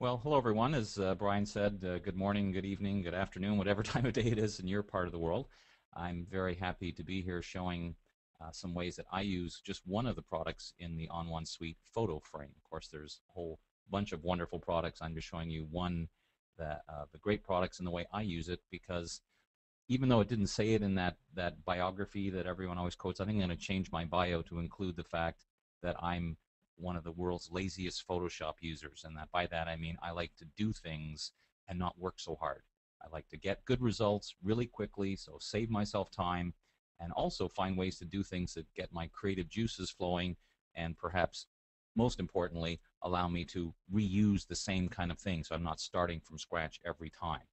Well, hello everyone. As Brian said, good morning, good evening, good afternoon, whatever time of day it is in your part of the world. I'm very happy to be here showing some ways that I use just one of the products in the onOne suite, PhotoFrame. Of course, there's a whole bunch of wonderful products. I'm just showing you one that the great products and the way I use it, because even though it didn't say it in that biography that everyone always quotes, I think I'm going to change my bio to include the fact that I'm one of the world's laziest Photoshop users, and that by that I mean I like to do things and not work so hard. I like to get good results really quickly, so save myself time, and also find ways to do things that get my creative juices flowing, and perhaps most importantly, allow me to reuse the same kind of thing, so I'm not starting from scratch every time.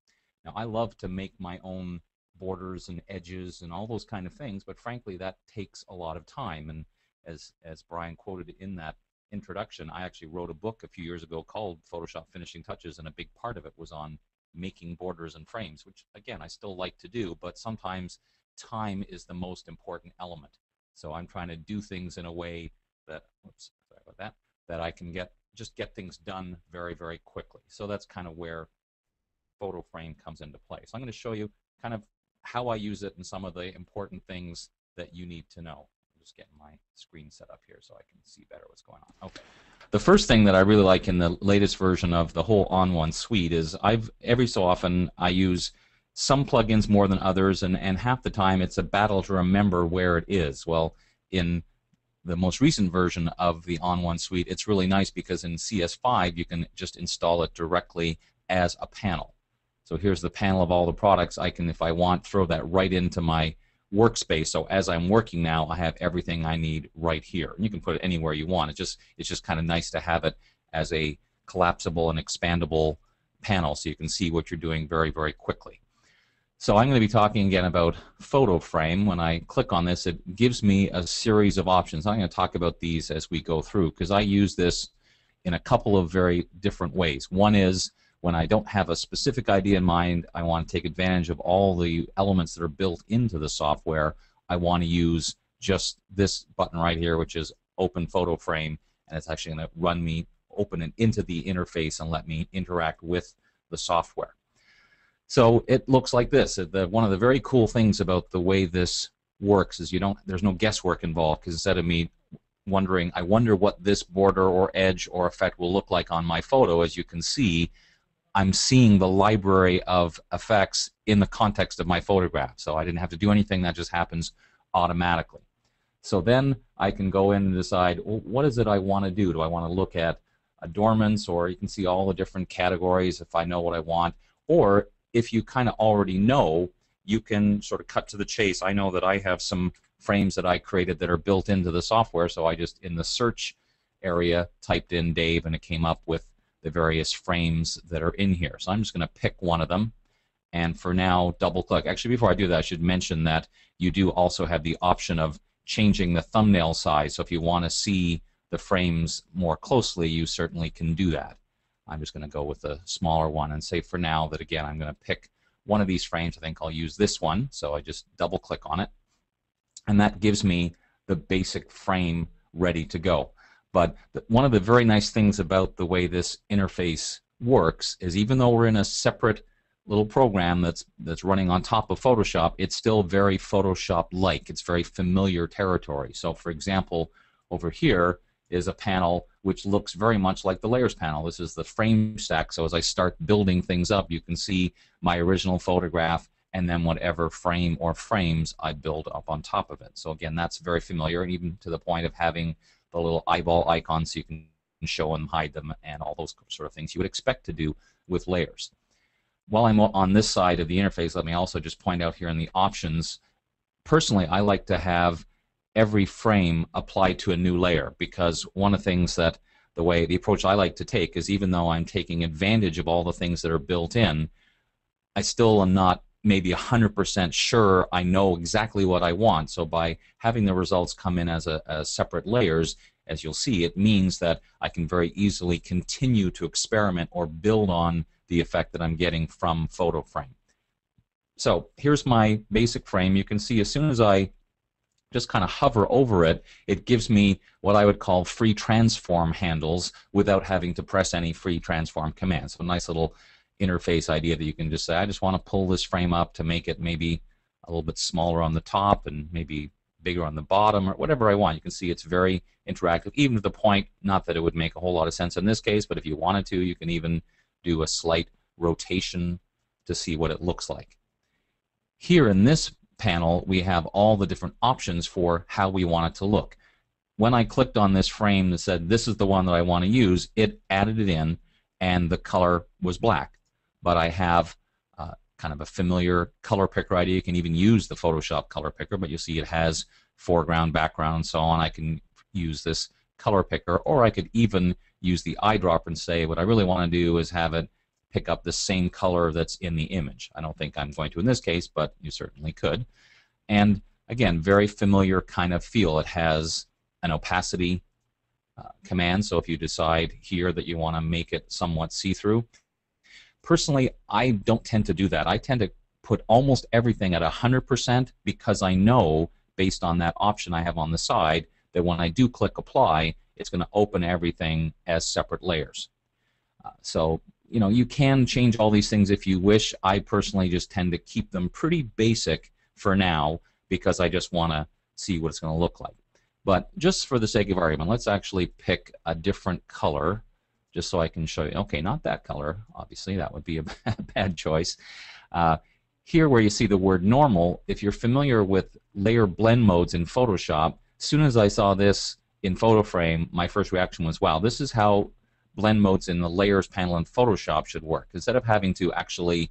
Now, I love to make my own borders and edges and all those kind of things, but frankly, that takes a lot of time. And as Brian quoted in that introduction, I actually wrote a book a few years ago called Photoshop Finishing Touches, and a big part of it was on making borders and frames, which again I still like to do, but sometimes time is the most important element. So I'm trying to do things in a way that, oops, sorry about that, that I can just get things done very, very quickly. So that's kind of where PhotoFrame comes into play. So I'm going to show you kind of how I use it and some of the important things that you need to know. I'm just getting my screen set up here so I can see better what's going on. Okay. The first thing that I really like in the latest version of the whole onOne suite is every so often I use some plugins more than others, and half the time it's a battle to remember where it is. Well, in the most recent version of the onOne suite, it's really nice because in CS5 you can just install it directly as a panel. So here's the panel of all the products. I can, if I want, throw that right into my workspace. So as I'm working now, I have everything I need right here. And you can put it anywhere you want. It's just kind of nice to have it as a collapsible and expandable panel so you can see what you're doing very, very quickly. So I'm going to be talking again about PhotoFrame. When I click on this, it gives me a series of options. I'm going to talk about these as we go through, because I use this in a couple of very different ways. One is when I don't have a specific idea in mind, I want to take advantage of all the elements that are built into the software. I want to use just this button right here, which is Open PhotoFrame, and it's actually going to run me, open it into the interface and let me interact with the software. So it looks like this. One of the very cool things about the way this works is there's no guesswork involved, because instead of me wondering, I wonder what this border or edge or effect will look like on my photo, as you can see, I'm seeing the library of effects in the context of my photograph. So I didn't have to do anything. That just happens automatically. So then I can go in and decide, well, what is it I want to do? Do I want to look at adornments, or you can see all the different categories if I know what I want. Or if you kind of already know, you can sort of cut to the chase. I know that I have some frames that I created that are built into the software, so I just, in the search area, typed in Dave, and it came up with the various frames that are in here. So I'm just going to pick one of them, and for now, double click. Actually, before I do that, I should mention that you do also have the option of changing the thumbnail size. So if you want to see the frames more closely, you certainly can do that. I'm just going to go with a smaller one and say for now that, again, I'm going to pick one of these frames. I think I'll use this one. So I just double click on it, and that gives me the basic frame ready to go. But one of the very nice things about the way this interface works is, even though we're in a separate little program that's running on top of Photoshop, it's still very Photoshop-like. It's very familiar territory. So for example, over here is a panel which looks very much like the layers panel. This is the frame stack. So as I start building things up, you can see my original photograph and then whatever frame or frames I build up on top of it. So again, that's very familiar, and even to the point of having the little eyeball icons so you can show and hide them and all those sort of things you would expect to do with layers. While I'm on this side of the interface, let me also just point out here in the options, personally I like to have every frame applied to a new layer, because one of the things that the approach I like to take is, even though I'm taking advantage of all the things that are built in, I still am not maybe 100% sure I know exactly what I want. So by having the results come in as separate layers, as you'll see, it means that I can very easily continue to experiment or build on the effect that I'm getting from PhotoFrame. So here's my basic frame. You can see as soon as I just kind of hover over it, it gives me what I would call free transform handles without having to press any free transform commands. So a nice little interface idea that you can just say, I just want to pull this frame up to make it maybe a little bit smaller on the top and maybe bigger on the bottom, or whatever I want. You can see it's very interactive, even to the point, not that it would make a whole lot of sense in this case, but if you wanted to, you can even do a slight rotation to see what it looks like. Here in this panel, we have all the different options for how we want it to look. When I clicked on this frame that said this is the one that I want to use, it added it in and the color was black. But I have kind of a familiar color picker idea. You can even use the Photoshop color picker, but you'll see it has foreground, background, and so on. I can use this color picker, or I could even use the eyedropper and say what I really want to do is have it pick up the same color that's in the image. I don't think I'm going to in this case, but you certainly could. And again, very familiar kind of feel. It has an opacity command, so if you decide here that you want to make it somewhat see-through. Personally, I don't tend to do that. I tend to put almost everything at 100% because I know, based on that option I have on the side, that when I do click apply, it's going to open everything as separate layers. So, you know, you can change all these things if you wish. I personally just tend to keep them pretty basic for now because I just want to see what it's going to look like. But just for the sake of argument, let's actually pick a different color just so I can show you. Okay, not that color, obviously. That would be a bad choice. Here where you see the word normal, if you're familiar with layer blend modes in Photoshop, as soon as I saw this in PhotoFrame, my first reaction was, wow, this is how blend modes in the layers panel in Photoshop should work. Instead of having to actually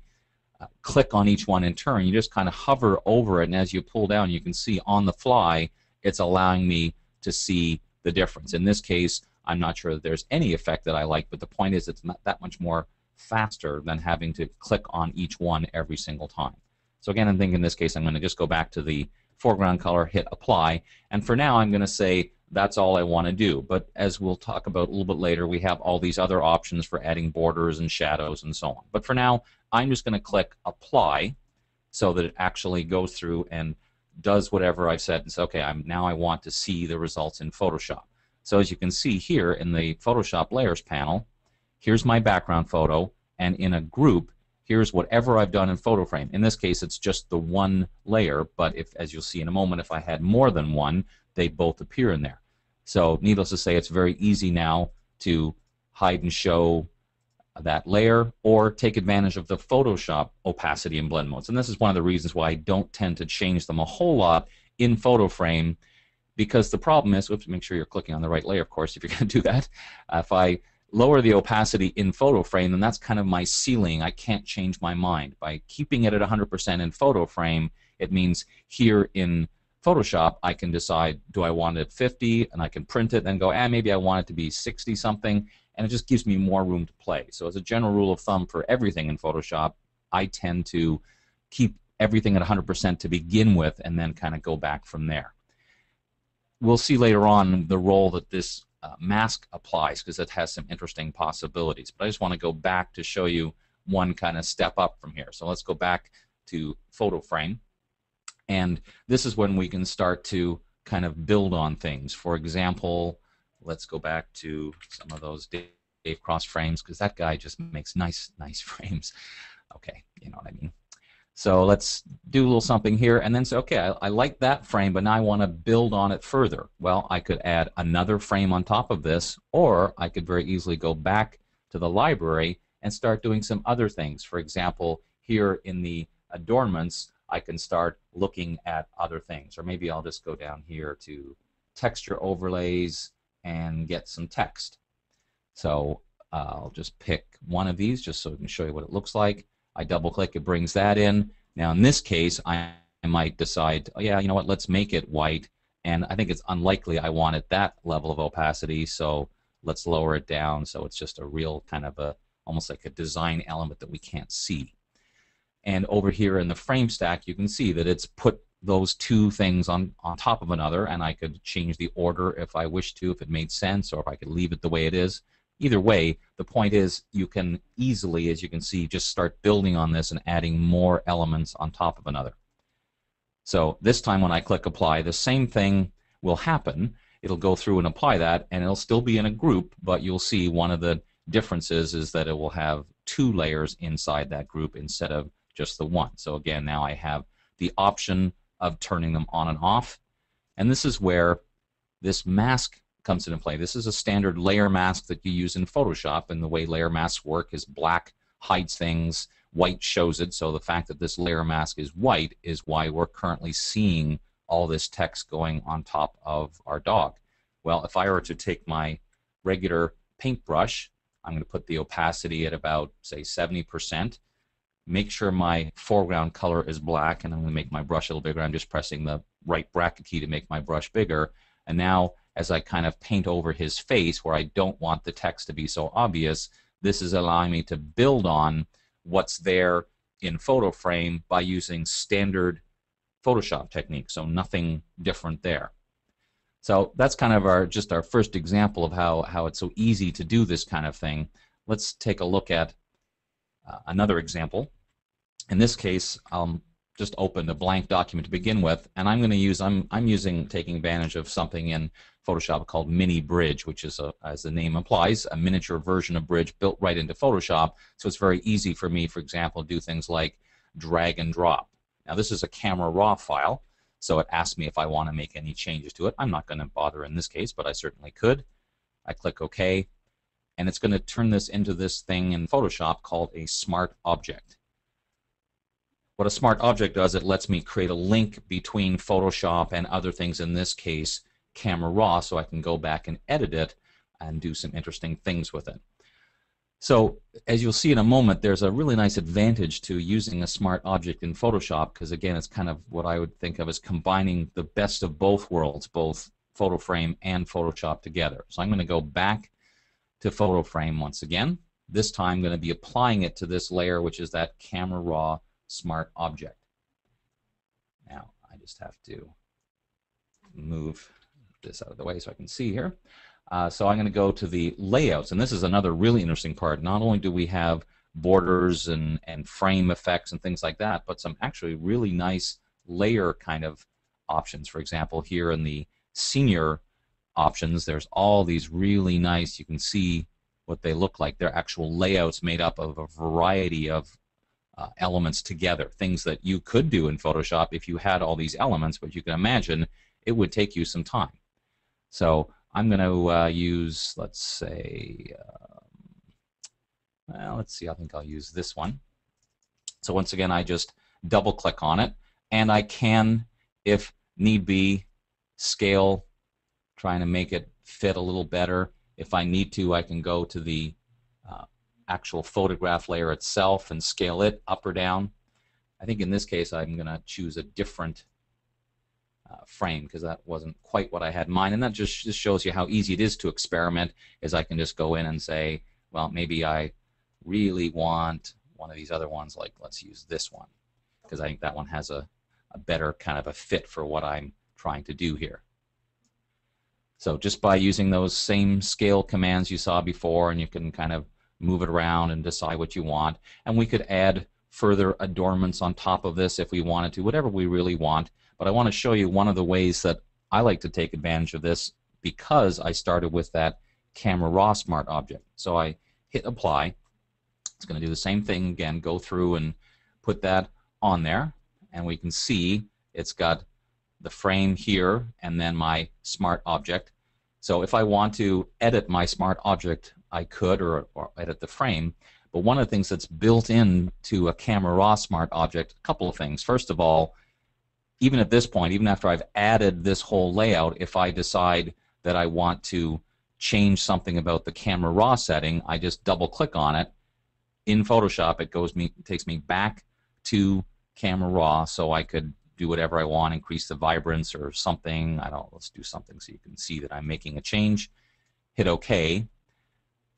click on each one in turn, you just kind of hover over it, and as you pull down, you can see on the fly, it's allowing me to see the difference. In this case, I'm not sure that there's any effect that I like, but the point is it's not that much more faster than having to click on each one every single time. So again, I think in this case I'm going to just go back to the foreground color, hit apply, and for now I'm going to say that's all I want to do. But as we'll talk about a little bit later, we have all these other options for adding borders and shadows and so on. But for now, I'm just going to click apply so that it actually goes through and does whatever I've said and say, okay, now I want to see the results in Photoshop. So as you can see here in the Photoshop Layers panel, here's my background photo, and in a group, here's whatever I've done in PhotoFrame. In this case, it's just the one layer, but if, as you'll see in a moment, if I had more than one, they both appear in there. So needless to say, it's very easy now to hide and show that layer or take advantage of the Photoshop opacity and blend modes. And this is one of the reasons why I don't tend to change them a whole lot in PhotoFrame, because the problem is, oops, make sure you're clicking on the right layer, of course, if you're going to do that. If I lower the opacity in PhotoFrame, then that's kind of my ceiling. I can't change my mind. By keeping it at 100% in PhotoFrame, it means here in Photoshop, I can decide, do I want it at 50, and I can print it and go, maybe I want it to be 60 something, and it just gives me more room to play. So as a general rule of thumb for everything in Photoshop, I tend to keep everything at 100% to begin with and then kind of go back from there. We'll see later on the role that this mask applies, because it has some interesting possibilities. But I just want to go back to show you one kind of step up from here. So let's go back to PhotoFrame. And this is when we can start to kind of build on things. For example, let's go back to some of those Dave Cross frames, because that guy just makes nice frames. Okay, you know what I mean. So let's do a little something here and then say, okay, I like that frame, but now I want to build on it further. Well, I could add another frame on top of this, or I could very easily go back to the library and start doing some other things. For example, here in the adornments, I can start looking at other things. Or maybe I'll just go down here to texture overlays and get some text. So I'll just pick one of these just so I can show you what it looks like. I double click, it brings that in. Now in this case, I might decide, oh yeah, you know what, let's make it white. And I think it's unlikely I want it that level of opacity, so let's lower it down so it's just a real kind of almost like a design element that we can't see. And over here in the frame stack, you can see that it's put those two things on top of another, and I could change the order if I wish to, if it made sense, or if I could leave it the way it is. Either way, the point is you can easily, as you can see, just start building on this and adding more elements on top of another. So this time when I click apply, the same thing will happen. It'll go through and apply that, and it'll still be in a group, but you'll see one of the differences is that it will have 2 layers inside that group instead of just the one. So again, now I have the option of turning them on and off, and this is where this mask comes into play. This is a standard layer mask that you use in Photoshop, and the way layer masks work is black hides things, white shows it, so the fact that this layer mask is white is why we're currently seeing all this text going on top of our dog. Well, if I were to take my regular paintbrush, I'm going to put the opacity at about, say, 70%, make sure my foreground color is black, and I'm going to make my brush a little bigger. I'm just pressing the right bracket key to make my brush bigger, and now as I kind of paint over his face where I don't want the text to be so obvious, this is allowing me to build on what's there in PhotoFrame by using standard Photoshop techniques, so nothing different there. So that's kind of just our first example of how it's so easy to do this kind of thing. Let's take a look at another example. In this case, I'll just open a blank document to begin with, and I'm going to use, I'm taking advantage of something in Photoshop called Mini Bridge, which is, as the name implies, a miniature version of Bridge built right into Photoshop. So it's very easy for me, for example, to do things like drag and drop. Now this is a camera raw file, so it asks me if I want to make any changes to it. I'm not going to bother in this case, but I certainly could. I click OK, and it's going to turn this into this thing in Photoshop called a smart object. What a smart object does, it lets me create a link between Photoshop and other things, in this case Camera Raw, so I can go back and edit it and do some interesting things with it. So as you'll see in a moment, there's a really nice advantage to using a smart object in Photoshop, because again, it's kind of what I would think of as combining the best of both worlds, both PhotoFrame and Photoshop together. So I'm going to go back to PhotoFrame once again. This time I'm going to be applying it to this layer, which is that Camera Raw smart object. Now I just have to move this out of the way so I can see here. So I'm going to go to the layouts, and this is another really interesting part. Not only do we have borders and frame effects and things like that, but some actually really nice layer kind of options. For example, here in the senior options, there's all these really nice, you can see what they look like. They're actual layouts made up of a variety of elements together, things that you could do in Photoshop if you had all these elements, but you can imagine it would take you some time. So I'm going to use, let's say, well, let's see, I think I'll use this one. So once again, I just double click on it, and I can, if need be, scale, trying to make it fit a little better. If I need to, I can go to the actual photograph layer itself and scale it up or down. I think in this case I'm going to choose a different frame, because that wasn't quite what I had in mind, and that just shows you how easy it is to experiment, as I can just go in and say, well, maybe I really want one of these other ones, like let's use this one, because I think that one has a better kind of a fit for what I'm trying to do here. So just by using those same scale commands you saw before, and you can kind of move it around and decide what you want, and we could add further adornments on top of this if we wanted to, whatever we really want. But I want to show you one of the ways that I like to take advantage of this, because I started with that Camera Raw smart object. So I hit apply. It's going to do the same thing again, go through and put that on there, and we can see it's got the frame here and then my smart object. So if I want to edit my smart object, I could, or edit the frame. But one of the things that's built into a Camera Raw smart object, a couple of things. First of all, even at this point, even after I've added this whole layout, if I decide that I want to change something about the Camera Raw setting, I just double click on it. In Photoshop, it takes me back to Camera Raw, so I could do whatever I want, increase the vibrance or something. I don't, let's do something so you can see that I'm making a change. Hit OK,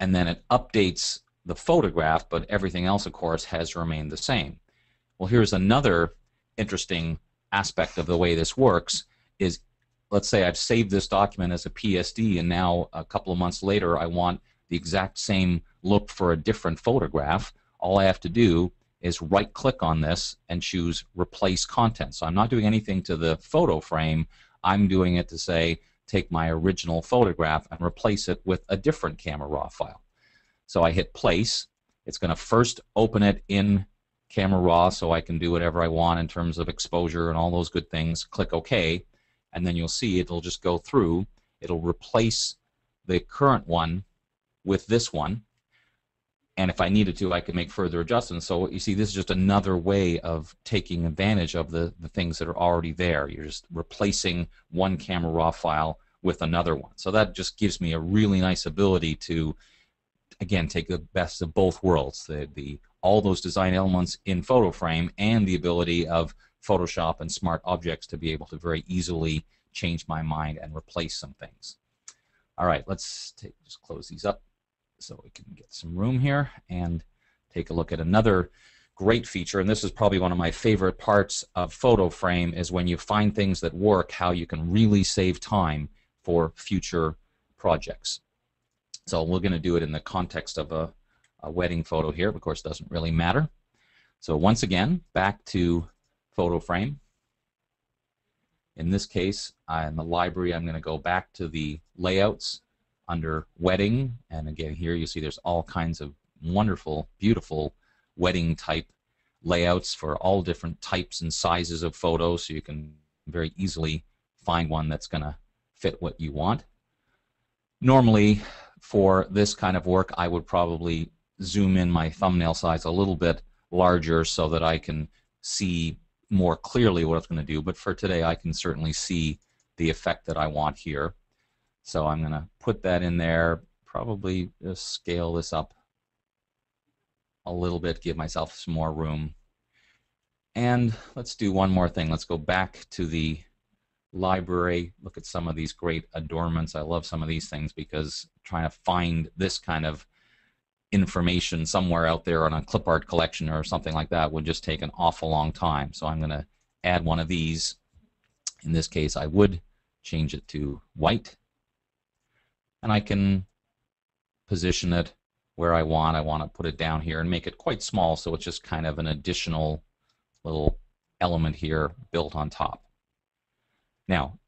and then it updates the photograph, but everything else, of course, has remained the same. Well, here's another interesting aspect of the way this works is, let's say I've saved this document as a PSD, and now a couple of months later I want the exact same look for a different photograph. All I have to do is right-click on this and choose Replace Content. So I'm not doing anything to the photo frame. I'm doing it to say, take my original photograph and replace it with a different camera raw file. So I hit Place. It's going to first open it in Camera Raw so I can do whatever I want in terms of exposure and all those good things. Click OK, and then you'll see it'll just go through. It'll replace the current one with this one. And if I needed to, I could make further adjustments. So you see, this is just another way of taking advantage of the things that are already there. You're just replacing one Camera Raw file with another one. So that just gives me a really nice ability to, again, take the best of both worlds. All those design elements in PhotoFrame and the ability of Photoshop and Smart Objects to be able to very easily change my mind and replace some things. All right, let's just close these up so we can get some room here and take a look at another great feature. And this is probably one of my favorite parts of PhotoFrame, is when you find things that work, how you can really save time for future projects. So we're going to do it in the context of a wedding photo here. Of course, it doesn't really matter. So once again, back to PhotoFrame. In this case, in the library, I'm going to go back to the layouts under wedding, and again here you see there's all kinds of wonderful, beautiful wedding type layouts for all different types and sizes of photos, so you can very easily find one that's going to fit what you want. Normally for this kind of work I would probably zoom in my thumbnail size a little bit larger so that I can see more clearly what it's going to do, but for today I can certainly see the effect that I want here. So I'm going to put that in there, probably just scale this up a little bit, give myself some more room. And let's do one more thing. Let's go back to the library, look at some of these great adornments. I love some of these things because trying to find this kind of information somewhere out there on a clip art collection or something like that would just take an awful long time. So I'm going to add one of these. In this case, I would change it to white. And I can position it where I want. I want to put it down here and make it quite small, so it's just kind of an additional little element here built on top. Now,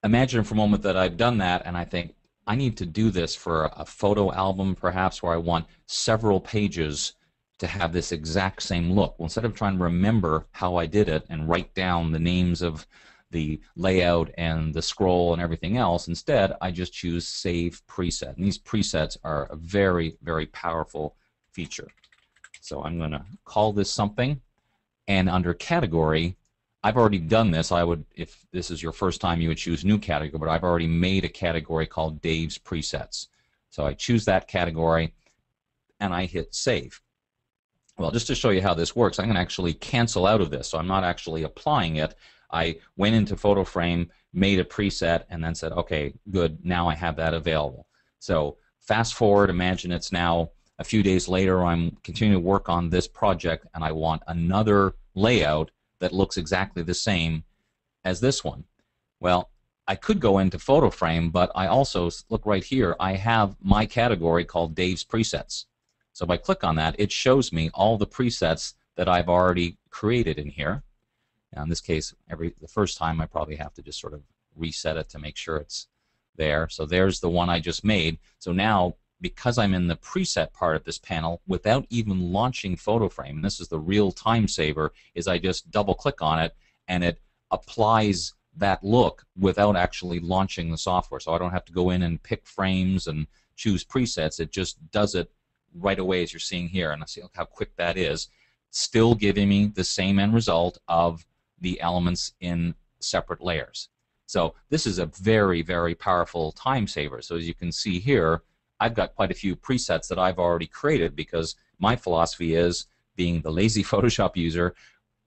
imagine for a moment that I've done that and I think I need to do this for a photo album perhaps, where I want several pages to have this exact same look. Well, instead of trying to remember how I did it and write down the names of the layout and the scroll and everything else, instead I just choose Save Preset. And these presets are a very, very powerful feature. So I'm going to call this something, and under Category, I've already done this. I would, if this is your first time, you would choose New Category, but I've already made a category called Dave's Presets. So I choose that category and I hit Save. Well, just to show you how this works, I'm going to actually cancel out of this, so I'm not actually applying it. I went into PhotoFrame, made a preset, and then said, okay, good, now I have that available. So fast forward, imagine it's now a few days later, I'm continuing to work on this project, and I want another layout that looks exactly the same as this one. Well, I could go into PhotoFrame, but I also, look right here, I have my category called Dave's Presets. So if I click on that, it shows me all the presets that I've already created in here. Now in this case, the first time I probably have to just sort of reset it to make sure it's there. So there's the one I just made. So now, because I'm in the preset part of this panel, without even launching PhotoFrame, and this is the real time saver, is I just double click on it and it applies that look without actually launching the software. So I don't have to go in and pick frames and choose presets. It just does it right away, as you're seeing here. And I see, look how quick that is, still giving me the same end result of the elements in separate layers. So this is a very, very powerful time saver. So as you can see here, I've got quite a few presets that I've already created, because my philosophy is, being the lazy Photoshop user,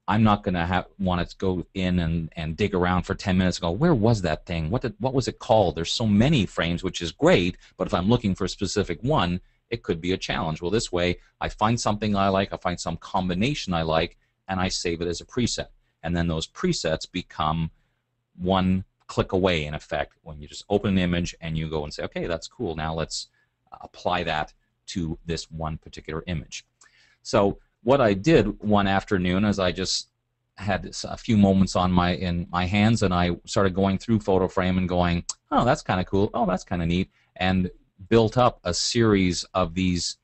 I'm not going to want to go in and dig around for 10 minutes and go, where was that thing? What was it called? There's so many frames, which is great, but if I'm looking for a specific one, it could be a challenge. Well, this way, I find something I like, I find some combination I like, and I save it as a preset. And then those presets become one click away, in effect, when you just open an image and you go and say, okay, that's cool, now let's apply that to this one particular image. So what I did one afternoon is I just had a few moments on in my hands, and I started going through PhotoFrame and going, oh, that's kind of cool, oh, that's kind of neat, and built up a series of these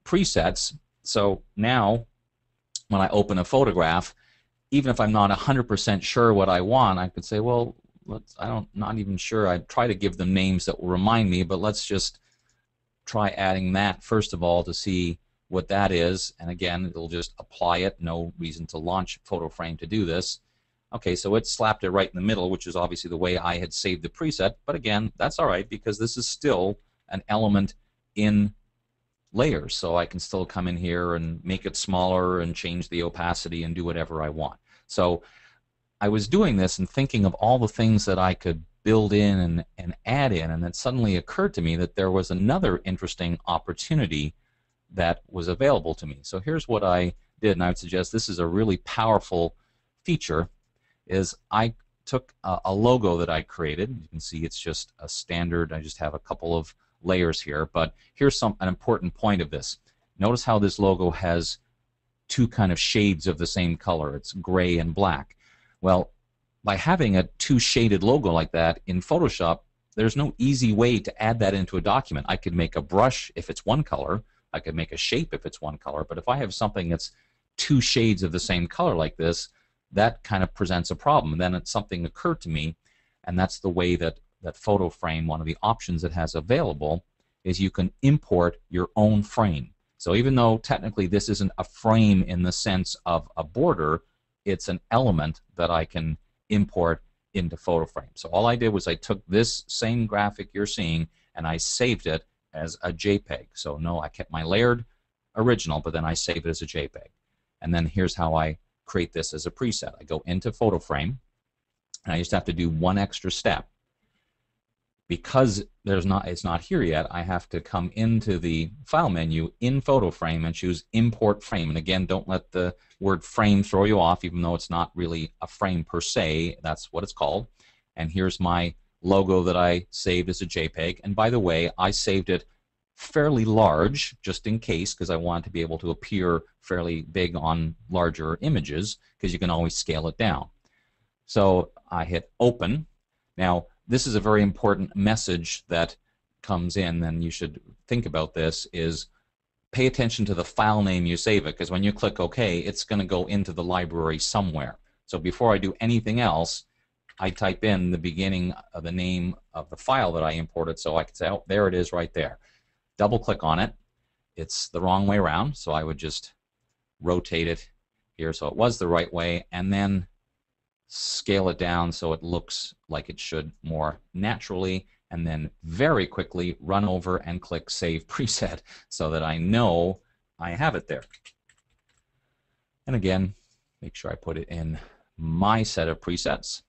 presets. So now when I open a photograph, even if I'm not 100% sure what I want, I could say, well, not even sure. I try to give them names that will remind me, but let's just try adding that first of all to see what that is. And again, it'll just apply it. No reason to launch PhotoFrame to do this. Okay, so it slapped it right in the middle, which is obviously the way I had saved the preset. But again, that's all right because this is still an element in layers. So I can still come in here and make it smaller and change the opacity and do whatever I want. So I was doing this and thinking of all the things that I could build in and add in, and it suddenly occurred to me that there was another interesting opportunity that was available to me. So here's what I did, and I would suggest this is a really powerful feature, is I took a logo that I created. You can see it's just a standard, I just have a couple of layers here, but here's an important point of this. Notice how this logo has two kind of shades of the same color. It's gray and black. Well, by having a two shaded logo like that in Photoshop, there's no easy way to add that into a document. I could make a brush if it's one color, I could make a shape if it's one color, but if I have something that's two shades of the same color like this, that kind of presents a problem. And then something occurred to me, and that's the way that PhotoFrame, one of the options it has available, is you can import your own frame. So even though technically this isn't a frame in the sense of a border, it's an element that I can import into PhotoFrame. So all I did was I took this same graphic you're seeing and I saved it as a JPEG. So no, I kept my layered original, but then I saved it as a JPEG. And then here's how I create this as a preset. I go into PhotoFrame, and I just have to do one extra step. Because it's not here yet, I have to come into the File menu in PhotoFrame and choose Import Frame. And again, don't let the word frame throw you off, even though it's not really a frame per se. That's what it's called. And here's my logo that I saved as a JPEG. And by the way, I saved it fairly large, just in case, because I want it to be able to appear fairly big on larger images, because you can always scale it down. So I hit Open. Now, this is a very important message that comes in, and you should think about this, is pay attention to the file name you save it, because when you click OK, it's going to go into the library somewhere. So before I do anything else, I type in the beginning of the name of the file that I imported, so I can say, oh, there it is right there. Double click on it. It's the wrong way around, so I would just rotate it here so it was the right way, and then scale it down so it looks like it should more naturally, and then very quickly run over and click Save Preset so that I know I have it there. And again, make sure I put it in my set of presets.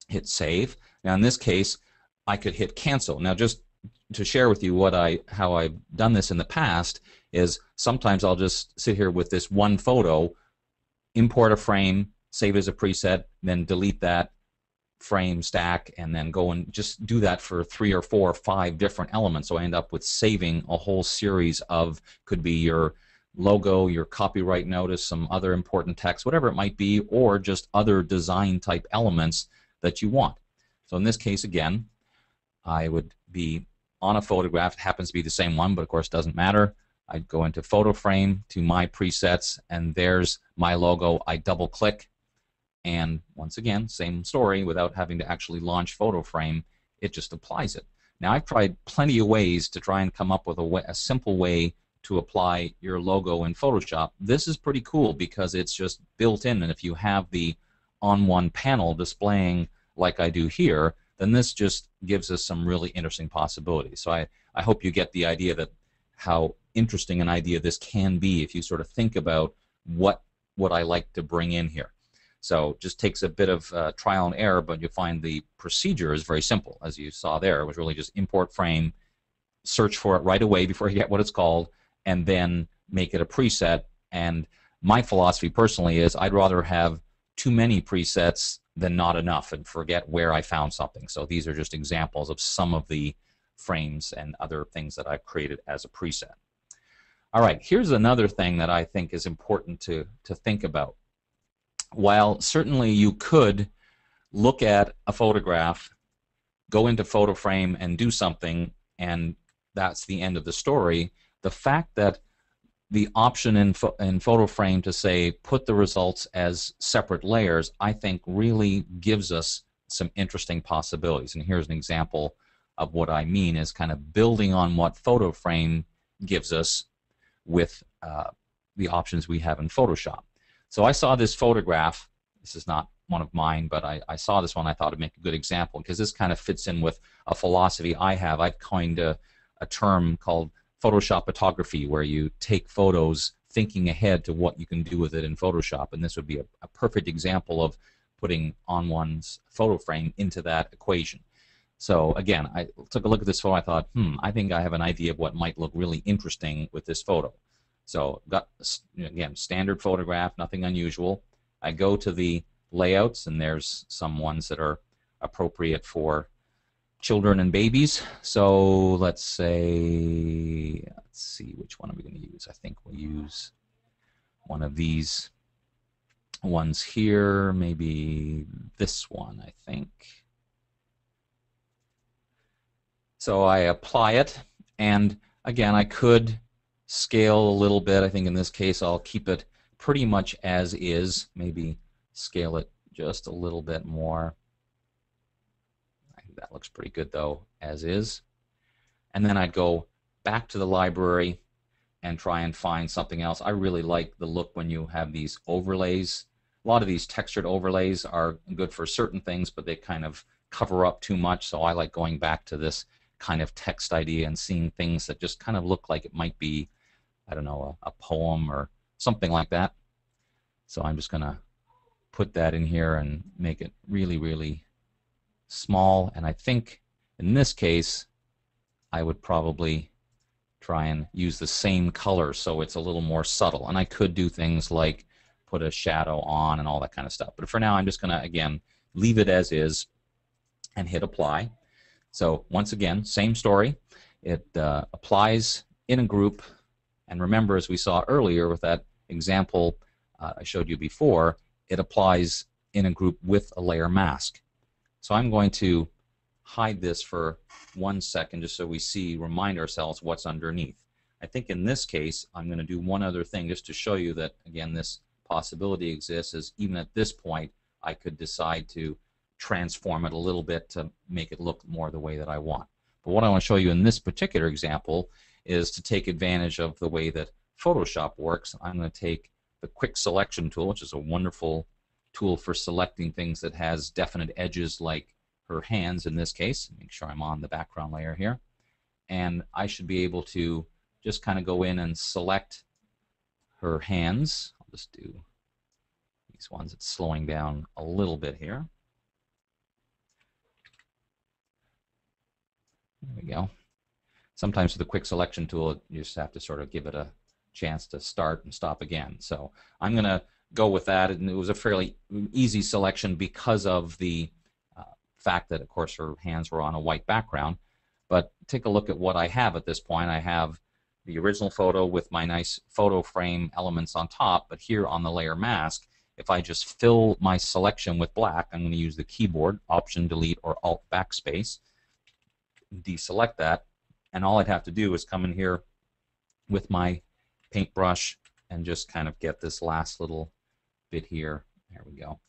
Hit Save. Now in this case, I could hit Cancel. Now just to share with you how I've done this in the past is sometimes I'll just sit here with this one photo, import a frame, save it as a preset, then delete that frame stack, and then go and just do that for 3 or 4 or 5 different elements. So I end up with saving a whole series of, could be your logo, your copyright notice, some other important text, whatever it might be, or just other design type elements that you want. So in this case, again, I would be on a photograph. It happens to be the same one, but of course doesn't matter. I'd go into PhotoFrame to my presets, and there's my logo. I double click, and once again, same story, without having to actually launch PhotoFrame, it just applies it. Now I've tried plenty of ways to try and come up with a simple way to apply your logo in Photoshop. This is pretty cool because it's just built in, and if you have the onOne panel displaying like I do here, then this just gives us some really interesting possibilities. So I hope you get the idea that how interesting an idea this can be if you sort of think about what I like to bring in here. So it just takes a bit of trial and error, but you'll find the procedure is very simple. As you saw there, it was really just import frame, search for it right away before you get what it's called, and then make it a preset. And my philosophy personally is I'd rather have too many presets than not enough and forget where I found something. So these are just examples of some of the frames and other things that I've created as a preset. All right, here's another thing that I think is important to think about. While certainly you could look at a photograph, go into PhotoFrame and do something, and that's the end of the story, the fact that the option in PhotoFrame to say put the results as separate layers, I think really gives us some interesting possibilities. And here's an example of what I mean, is kind of building on what PhotoFrame gives us with the options we have in Photoshop. So I saw this photograph. This is not one of mine, but I saw this one. I thought it'd make a good example because this kind of fits in with a philosophy I have. I've coined a term called Photoshop photography, where you take photos thinking ahead to what you can do with it in Photoshop, and this would be a perfect example of putting onOne's PhotoFrame into that equation. So again, I took a look at this photo. I thought, I think I have an idea of what might look really interesting with this photo. So got, again, standard photograph, nothing unusual. I go to the layouts, and there's some ones that are appropriate for children and babies. So let's say, let's see, which one are we going to use? I think we'll use one of these ones here, maybe this one, I think. So I apply it, and again, I could scale a little bit. I think in this case I'll keep it pretty much as is, maybe scale it just a little bit more. I think that looks pretty good though, as is. And then I'd go back to the library and try and find something else. I really like the look when you have these overlays. A lot of these textured overlays are good for certain things, but they kind of cover up too much, so I like going back to this kind of text idea and seeing things that just kind of look like it might be, I don't know, a poem or something like that. So I'm just going to put that in here and make it really, really small. And I think in this case, I would probably try and use the same color so it's a little more subtle. And I could do things like put a shadow on and all that kind of stuff. But for now, I'm just going to, again, leave it as is and hit apply. So once again, same story. It applies in a group. And remember, as we saw earlier with that example I showed you before, it applies in a group with a layer mask. So I'm going to hide this for 1 second just so we remind ourselves what's underneath. I think in this case, I'm going to do one other thing just to show you that, again, this possibility exists, is even at this point, I could decide to transform it a little bit to make it look more the way that I want. But what I want to show you in this particular example is to take advantage of the way that Photoshop works. I'm going to take the quick selection tool, which is a wonderful tool for selecting things that has definite edges like her hands in this case. Make sure I'm on the background layer here. And I should be able to just kind of go in and select her hands. I'll just do these ones. It's slowing down a little bit here. There we go. Sometimes with the quick selection tool, you just have to sort of give it a chance to start and stop again. So I'm going to go with that, and it was a fairly easy selection because of the fact that, of course, her hands were on a white background. But take a look at what I have at this point. I have the original photo with my nice photo frame elements on top, but here on the layer mask, if I just fill my selection with black, I'm going to use the keyboard, Option, Delete, or Alt Backspace, deselect that, and all I'd have to do is come in here with my paintbrush and just kind of get this last little bit here. There we go.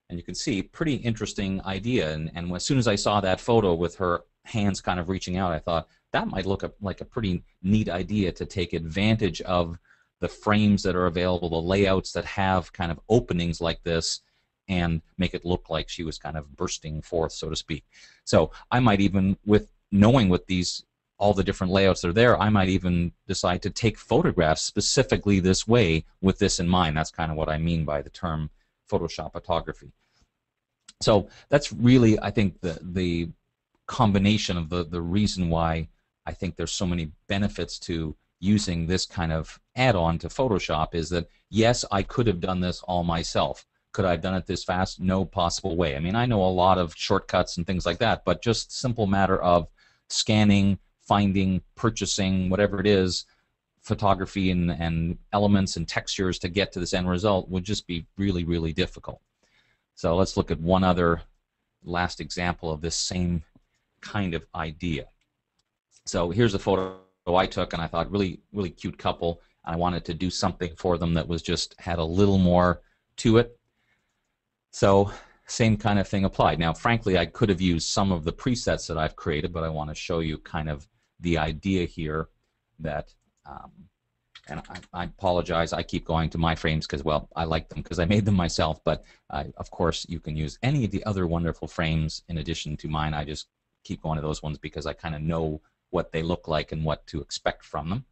And you can see, pretty interesting idea. And as soon as I saw that photo with her hands kind of reaching out, I thought that might look like a pretty neat idea to take advantage of the frames that are available, the layouts that have kind of openings like this, and make it look like she was kind of bursting forth, so to speak. So I might even, with knowing what all the different layouts that are there, I might even decide to take photographs specifically this way with this in mind. That's kind of what I mean by the term Photoshop photography. So that's really, I think, the combination of the reason why I think there's so many benefits to using this kind of add-on to Photoshop is that, yes, I could have done this all myself. Could I have done it this fast? No possible way. I mean, I know a lot of shortcuts and things like that, but just simple matter of scanning, finding, purchasing, whatever it is, photography and elements and textures to get to this end result would just be really, really difficult. So let's look at one other last example of this same kind of idea. So here's a photo I took, and I thought really, really cute couple. I wanted to do something for them that was just had a little more to it. So same kind of thing applied. Now, frankly, I could have used some of the presets that I've created, but I want to show you kind of the idea here that, and I apologize, I keep going to my frames because, well, I like them because I made them myself, but of course you can use any of the other wonderful frames in addition to mine. I just keep going to those ones because I kind of know what they look like and what to expect from them.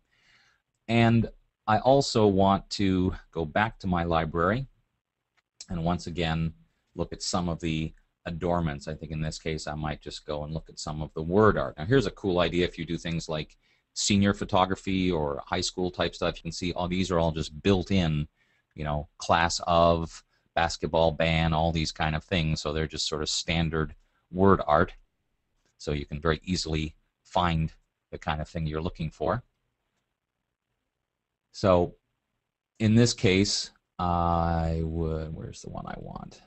And I also want to go back to my library and once again look at some of the adornments. I think in this case I might just go and look at some of the word art. Now here's a cool idea if you do things like senior photography or high school type stuff. You can see all these are all just built in, you know, class of, basketball ban, all these kind of things. So they're just sort of standard word art. So you can very easily find the kind of thing you're looking for. So in this case, where's the one I want?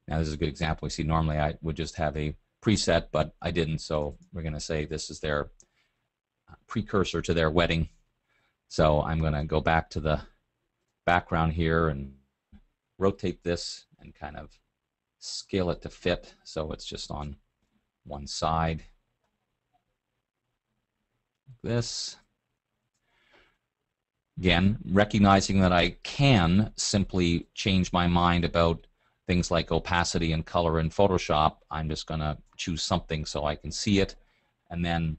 Now this is a good example. We see normally I would just have a preset, but I didn't, so we're going to say this is their precursor to their wedding. So I'm going to go back to the background here and rotate this and kind of scale it to fit so it's just on one side. This. Again, recognizing that I can simply change my mind about things like opacity and color in Photoshop, I'm just going to choose something so I can see it. And then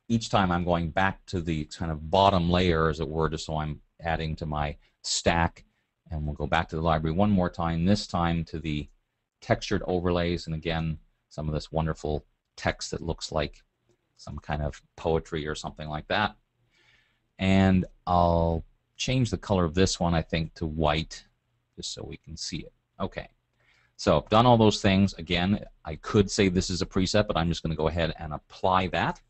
each time I'm going back to the kind of bottom layer, as it were, just so I'm adding to my stack. And we'll go back to the library one more time, this time to the textured overlays. And again, some of this wonderful text that looks like some kind of poetry or something like that. And I'll change the color of this one, I think, to white, just so we can see it. Okay, so I've done all those things. Again, I could say this is a preset, but I'm just going to go ahead and apply that.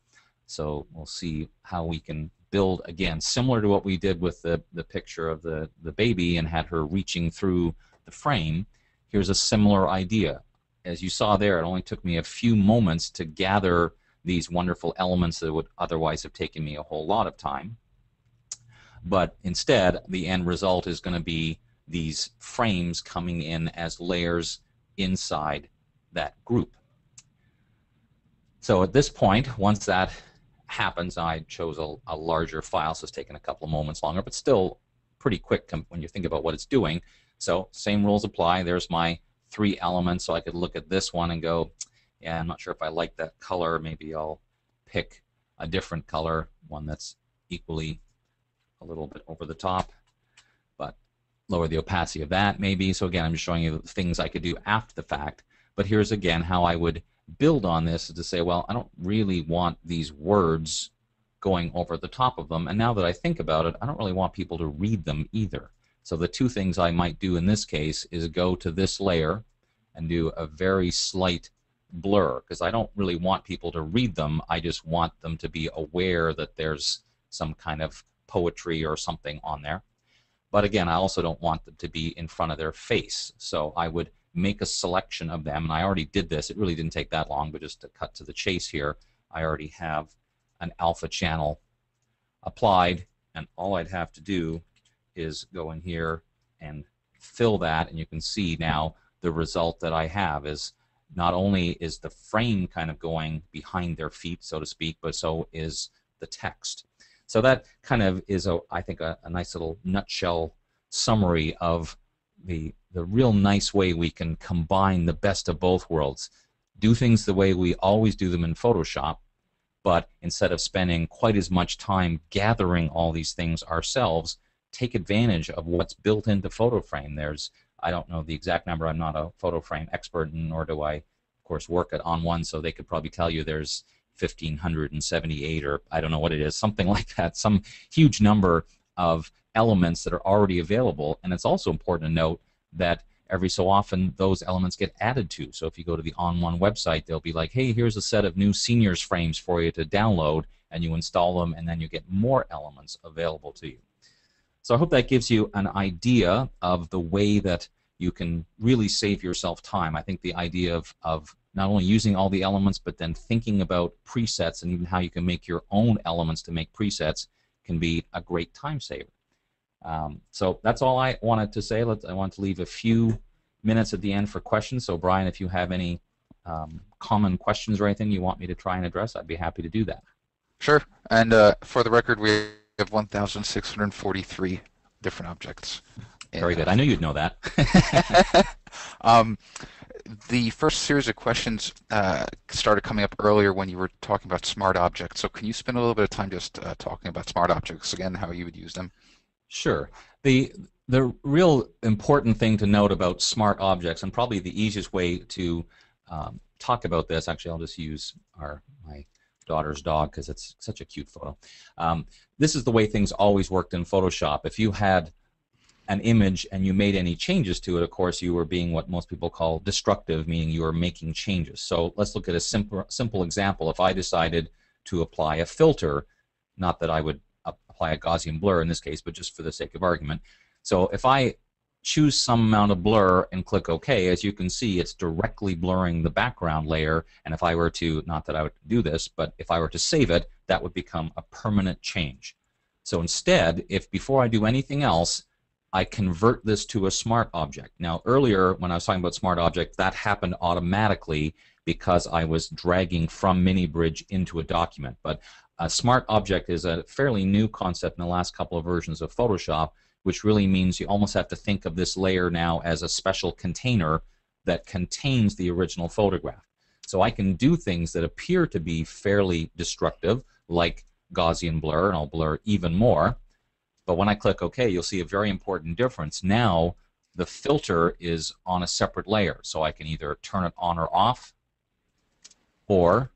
So we'll see how we can build, again, similar to what we did with the picture of the baby and had her reaching through the frame. Here's a similar idea. As you saw there, it only took me a few moments to gather these wonderful elements that would otherwise have taken me a whole lot of time. But instead, the end result is going to be these frames coming in as layers inside that group. So at this point, once that happens, I chose a larger file, so it's taken a couple of moments longer, but still pretty quick when you think about what it's doing. So same rules apply. There's my 3 elements, so I could look at this one and go, yeah, I'm not sure if I like that color. Maybe I'll pick a different color, one that's equally a little bit over the top, but lower the opacity of that maybe. So again, I'm just showing you things I could do after the fact. But here's again how I would build on this, is to say, well, I don't really want these words going over the top of them. And now that I think about it, I don't really want people to read them either. So the 2 things I might do in this case is go to this layer and do a very slight blur, because I don't really want people to read them. I just want them to be aware that there's some kind of poetry or something on there. But again, I also don't want them to be in front of their face. So I would make a selection of them, and I already did this. It really didn't take that long, but just to cut to the chase here, I already have an alpha channel applied, and all I'd have to do is go in here and fill that, and you can see now the result that I have is not only is the frame kind of going behind their feet, so to speak, but so is the text. So that kind of is, I think, a nice little nutshell summary of the real nice way we can combine the best of both worlds. Do things the way we always do them in Photoshop, but instead of spending quite as much time gathering all these things ourselves, take advantage of what's built into PhotoFrame. There's, I don't know the exact number, I'm not a PhotoFrame expert, nor do I, of course, work at onOne, so they could probably tell you there's 1,578, or I don't know what it is, something like that, some huge number of elements that are already available. And it's also important to note that every so often those elements get added to. So if you go to the onOne website, they'll be like, hey, here's a set of new seniors frames for you to download, and you install them, and then you get more elements available to you. So I hope that gives you an idea of the way that you can really save yourself time. I think the idea of not only using all the elements, but then thinking about presets and even how you can make your own elements to make presets can be a great time saver. So that's all I wanted to say. I want to leave a few minutes at the end for questions. So Brian, if you have any common questions or anything you want me to try and address, I'd be happy to do that. Sure. And for the record, we have 1,643 different objects. Very good. I knew you'd know that. The first series of questions started coming up earlier when you were talking about smart objects. So can you spend a little bit of time just talking about smart objects again, how you would use them? Sure. The real important thing to note about smart objects, and probably the easiest way to talk about this, actually I'll just use my daughter's dog because it's such a cute photo. This is the way things always worked in Photoshop. If you had an image and you made any changes to it, of course you were being what most people call destructive, meaning you were making changes. So let's look at a simple example. If I decided to apply a filter, not that I would apply a Gaussian blur in this case, but just for the sake of argument. So if I choose some amount of blur and click OK, as you can see, it's directly blurring the background layer. And if I were to, not that I would do this, but if I were to save it, that would become a permanent change. So instead, if before I do anything else, I convert this to a smart object. Now earlier when I was talking about smart object, that happened automatically because I was dragging from MiniBridge into a document. But a smart object is a fairly new concept in the last couple of versions of Photoshop, which really means you almost have to think of this layer now as a special container that contains the original photograph. So I can do things that appear to be fairly destructive, like Gaussian blur, and I'll blur even more. But when I click OK, you'll see a very important difference. Now the filter is on a separate layer, so I can either turn it on or off, or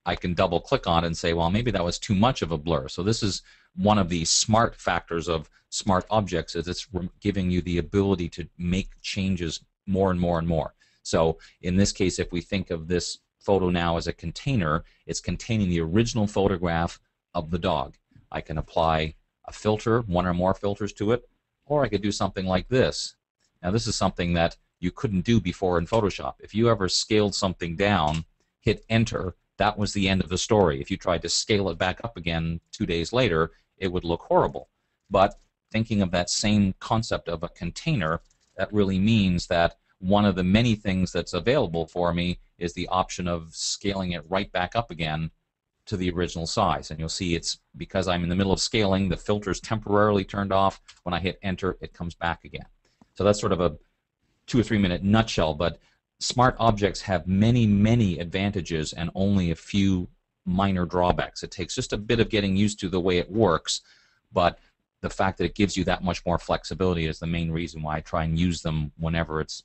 I can double click on it and say, well, maybe that was too much of a blur. So this is one of the smart factors of smart objects, is it's giving you the ability to make changes more and more and more. So in this case, if we think of this photo now as a container, it's containing the original photograph of the dog. I can apply a filter, one or more filters to it, or I could do something like this. Now this is something that you couldn't do before in Photoshop. If you ever scaled something down, hit enter, that was the end of the story. If you tried to scale it back up again 2 days later, it would look horrible. But thinking of that same concept of a container, that really means that one of the many things that's available for me is the option of scaling it right back up again to the original size. And you'll see it's because I'm in the middle of scaling, the filter's temporarily turned off. When I hit enter, it comes back again. So that's sort of a 2 or 3 minute nutshell, but smart objects have many, many advantages and only a few minor drawbacks. It takes just a bit of getting used to the way it works, but the fact that it gives you that much more flexibility is the main reason why I try and use them whenever it's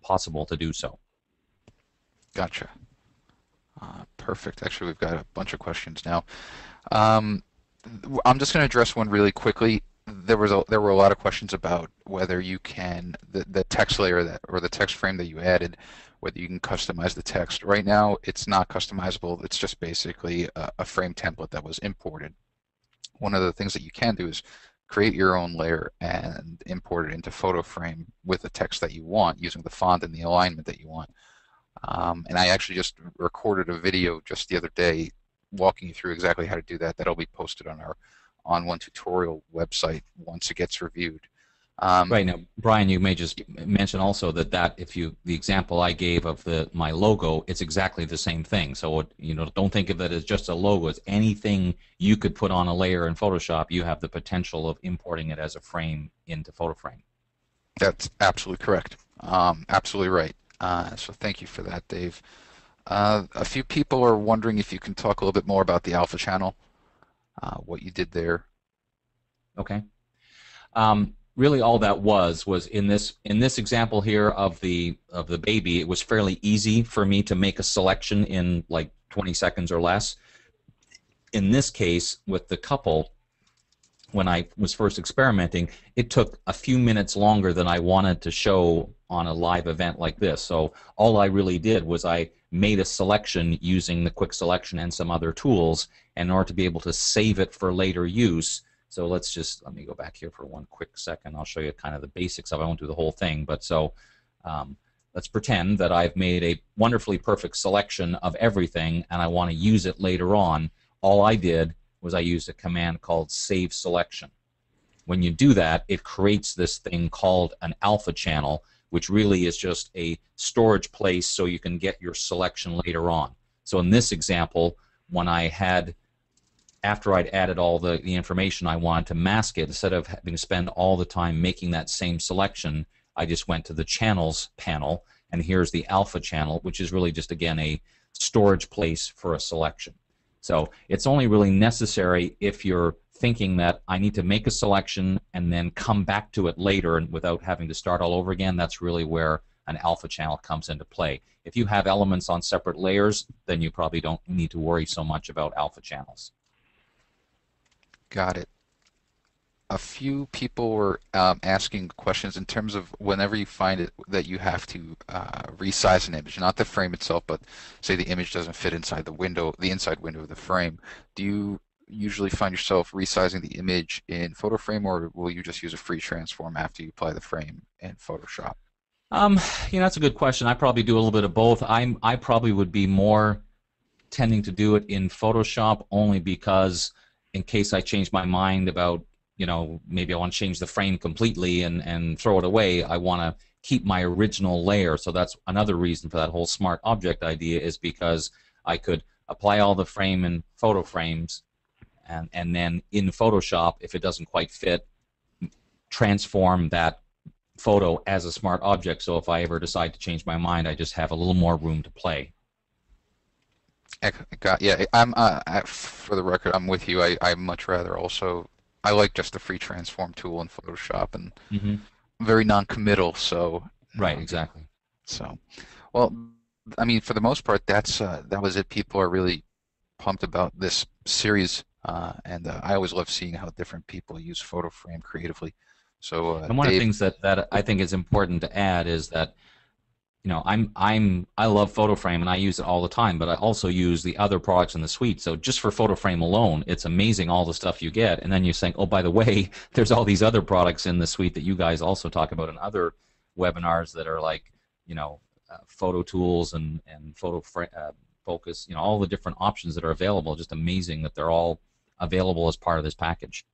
possible to do so. Gotcha. Perfect. Actually, we've got a bunch of questions now. I'm just going to address one really quickly. There were a lot of questions about whether you can the text layer or the text frame that you added, whether you can customize the text. Right now, it's not customizable. It's just basically a frame template that was imported. One of the things that you can do is create your own layer and import it into PhotoFrame with the text that you want, using the font and the alignment that you want. And I actually just recorded a video just the other day walking you through exactly how to do that. That'll be posted on our onOne tutorial website once it gets reviewed. Right. Now, Brian, you may just mention also that the example I gave of my logo, it's exactly the same thing. So don't think of it as just a logo. It's anything you could put on a layer in Photoshop. You have the potential of importing it as a frame into PhotoFrame. That's absolutely correct. Absolutely right. So thank you for that, Dave. A few people are wondering if you can talk a little bit more about the alpha channel, what you did there. Okay. Really, all that was in this example here of the baby. It was fairly easy for me to make a selection in like 20 seconds or less. In this case, with the couple, when I was first experimenting, it took a few minutes longer than I wanted to show on a live event like this. So all I really did was I made a selection using the quick selection and some other tools in order to be able to save it for later use. So let me go back here for one quick second. I'll show you kind of the basics of it. I won't do the whole thing, but so um, let's pretend that I've made a wonderfully perfect selection of everything and I want to use it later on. All I did was I used a command called save selection. When you do that, it creates this thing called an alpha channel, which really is just a storage place so you can get your selection later on. So in this example, when I had, after I'd added all the information I wanted to mask it, instead of having to spend all the time making that same selection, I just went to the channels panel, and here's the alpha channel, which is really just, again, a storage place for a selection. So it's only really necessary if you're thinking that I need to make a selection and then come back to it later and without having to start all over again. That's really where an alpha channel comes into play. If you have elements on separate layers, then you probably don't need to worry so much about alpha channels. Got it. A few people were asking questions in terms of whenever you find it that you have to resize an image, not the frame itself, but say the image doesn't fit inside the window, the inside window of the frame. Do you usually find yourself resizing the image in PhotoFrame, or will you just use a free transform after you apply the frame in Photoshop? Um, that's a good question. I probably do a little bit of both. I probably would be more tending to do it in Photoshop only because in case I change my mind about, maybe I want to change the frame completely and throw it away, I want to keep my original layer. So that's another reason for that whole smart object idea, is because I could apply all the frame in photo frames and then in Photoshop, if it doesn't quite fit, transform that photo as a smart object. So if I ever decide to change my mind, I just have a little more room to play. Yeah, for the record, I'm with you. I much rather also, I like just the free transform tool in Photoshop, and Hmm. very non-committal, so Right, um, exactly. so well, I mean, for the most part, that was it. People are really pumped about this series, and I always love seeing how different people use PhotoFrame creatively. So, And one of the Dave, things that I think is important to add is that I love PhotoFrame and I use it all the time, but I also use the other products in the suite. So just for PhotoFrame alone, it's amazing all the stuff you get. And then you think, oh, by the way, there's all these other products in the suite that you guys also talk about in other webinars that are like, photo tools and photo focus, all the different options that are available. Just amazing that they're all available as part of this package.